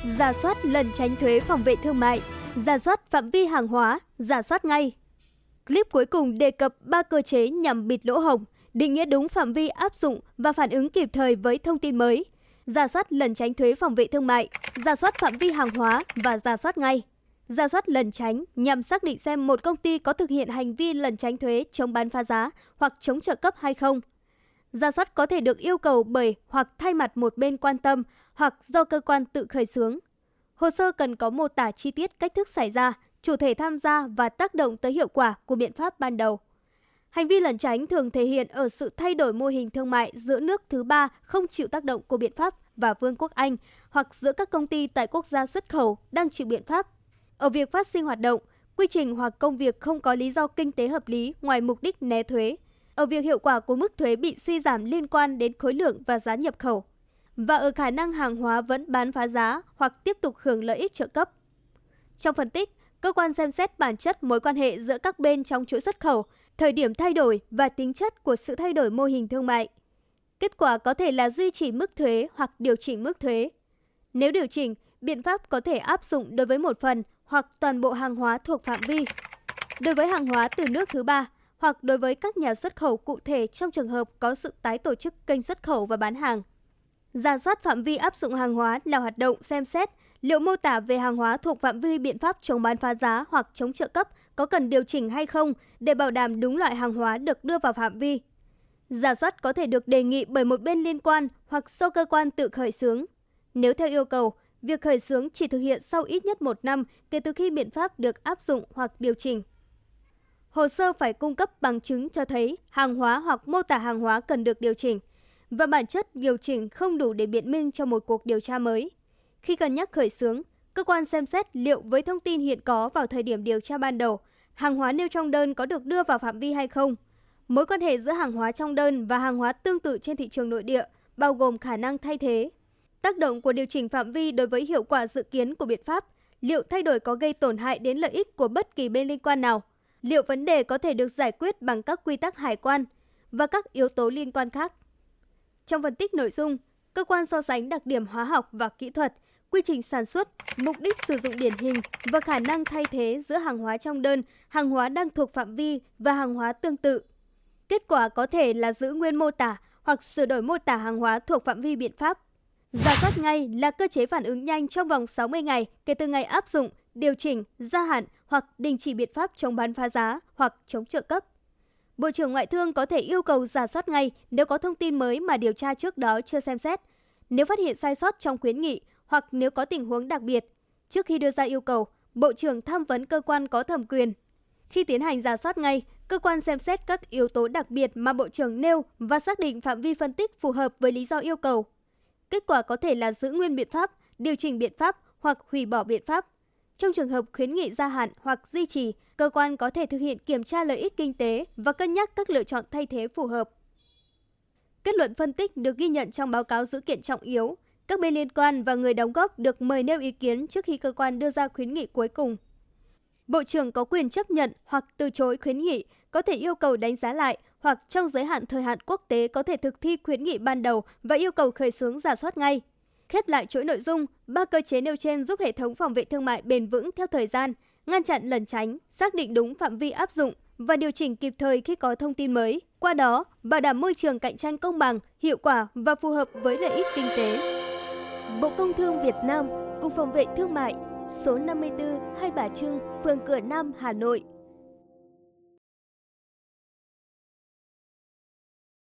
Rà soát lần tránh thuế phòng vệ thương mại, rà soát phạm vi hàng hóa, rà soát ngay. Clip cuối cùng đề cập 3 cơ chế nhằm bịt lỗ hổng, định nghĩa đúng phạm vi áp dụng và phản ứng kịp thời với thông tin mới. Rà soát lần tránh thuế phòng vệ thương mại, rà soát phạm vi hàng hóa và rà soát ngay. Rà soát lần tránh nhằm xác định xem một công ty có thực hiện hành vi lần tránh thuế chống bán phá giá hoặc chống trợ cấp hay không. Rà soát có thể được yêu cầu bởi hoặc thay mặt một bên quan tâm hoặc do cơ quan tự khởi xướng. Hồ sơ cần có mô tả chi tiết cách thức xảy ra, chủ thể tham gia và tác động tới hiệu quả của biện pháp ban đầu. Hành vi lẩn tránh thường thể hiện ở sự thay đổi mô hình thương mại giữa nước thứ ba không chịu tác động của biện pháp và Vương quốc Anh hoặc giữa các công ty tại quốc gia xuất khẩu đang chịu biện pháp. Ở việc phát sinh hoạt động, quy trình hoặc công việc không có lý do kinh tế hợp lý ngoài mục đích né thuế. Ở việc hiệu quả của mức thuế bị suy giảm liên quan đến khối lượng và giá nhập khẩu. Và ở khả năng hàng hóa vẫn bán phá giá hoặc tiếp tục hưởng lợi ích trợ cấp. Trong phân tích, cơ quan xem xét bản chất mối quan hệ giữa các bên trong chuỗi xuất khẩu, thời điểm thay đổi và tính chất của sự thay đổi mô hình thương mại. Kết quả có thể là duy trì mức thuế hoặc điều chỉnh mức thuế. Nếu điều chỉnh, biện pháp có thể áp dụng đối với một phần hoặc toàn bộ hàng hóa thuộc phạm vi. Đối với hàng hóa từ nước thứ ba hoặc đối với các nhà xuất khẩu cụ thể trong trường hợp có sự tái tổ chức kênh xuất khẩu và bán hàng. Rà soát phạm vi áp dụng hàng hóa là hoạt động xem xét liệu mô tả về hàng hóa thuộc phạm vi biện pháp chống bán phá giá hoặc chống trợ cấp có cần điều chỉnh hay không để bảo đảm đúng loại hàng hóa được đưa vào phạm vi. Rà soát có thể được đề nghị bởi một bên liên quan hoặc do cơ quan tự khởi xướng. Nếu theo yêu cầu, việc khởi xướng chỉ thực hiện sau ít nhất 1 năm kể từ khi biện pháp được áp dụng hoặc điều chỉnh. Hồ sơ phải cung cấp bằng chứng cho thấy hàng hóa hoặc mô tả hàng hóa cần được điều chỉnh, và bản chất điều chỉnh không đủ để biện minh cho một cuộc điều tra mới. Khi cân nhắc khởi xướng, cơ quan xem xét liệu với thông tin hiện có vào thời điểm điều tra ban đầu, hàng hóa nêu trong đơn có được đưa vào phạm vi hay không. Mối quan hệ giữa hàng hóa trong đơn và hàng hóa tương tự trên thị trường nội địa, bao gồm khả năng thay thế. Tác động của điều chỉnh phạm vi đối với hiệu quả dự kiến của biện pháp, liệu thay đổi có gây tổn hại đến lợi ích của bất kỳ bên liên quan nào, liệu vấn đề có thể được giải quyết bằng các quy tắc hải quan và các yếu tố liên quan khác. Trong phân tích nội dung, cơ quan so sánh đặc điểm hóa học và kỹ thuật, quy trình sản xuất, mục đích sử dụng điển hình và khả năng thay thế giữa hàng hóa trong đơn, hàng hóa đang thuộc phạm vi và hàng hóa tương tự. Kết quả có thể là giữ nguyên mô tả hoặc sửa đổi mô tả hàng hóa thuộc phạm vi biện pháp. Rà soát ngay là cơ chế phản ứng nhanh trong vòng 60 ngày kể từ ngày áp dụng, điều chỉnh, gia hạn hoặc đình chỉ biện pháp chống bán phá giá hoặc chống trợ cấp. Bộ trưởng Ngoại thương có thể yêu cầu rà soát ngay nếu có thông tin mới mà điều tra trước đó chưa xem xét, nếu phát hiện sai sót trong khuyến nghị hoặc nếu có tình huống đặc biệt. Trước khi đưa ra yêu cầu, Bộ trưởng tham vấn cơ quan có thẩm quyền. Khi tiến hành rà soát ngay, cơ quan xem xét các yếu tố đặc biệt mà Bộ trưởng nêu và xác định phạm vi phân tích phù hợp với lý do yêu cầu. Kết quả có thể là giữ nguyên biện pháp, điều chỉnh biện pháp hoặc hủy bỏ biện pháp. Trong trường hợp khuyến nghị gia hạn hoặc duy trì, cơ quan có thể thực hiện kiểm tra lợi ích kinh tế và cân nhắc các lựa chọn thay thế phù hợp. Kết luận phân tích được ghi nhận trong báo cáo dữ kiện trọng yếu. Các bên liên quan và người đóng góp được mời nêu ý kiến trước khi cơ quan đưa ra khuyến nghị cuối cùng. Bộ trưởng có quyền chấp nhận hoặc từ chối khuyến nghị, có thể yêu cầu đánh giá lại hoặc trong giới hạn thời hạn quốc tế có thể thực thi khuyến nghị ban đầu và yêu cầu khởi xướng rà soát ngay. Khép lại chuỗi nội dung, 3 cơ chế nêu trên giúp hệ thống phòng vệ thương mại bền vững theo thời gian, ngăn chặn lẩn tránh, xác định đúng phạm vi áp dụng và điều chỉnh kịp thời khi có thông tin mới. Qua đó, bảo đảm môi trường cạnh tranh công bằng, hiệu quả và phù hợp với lợi ích kinh tế. Bộ Công Thương Việt Nam, Cục Phòng vệ Thương mại, số 54 Hai Bà Trưng, phường Cửa Nam, Hà Nội.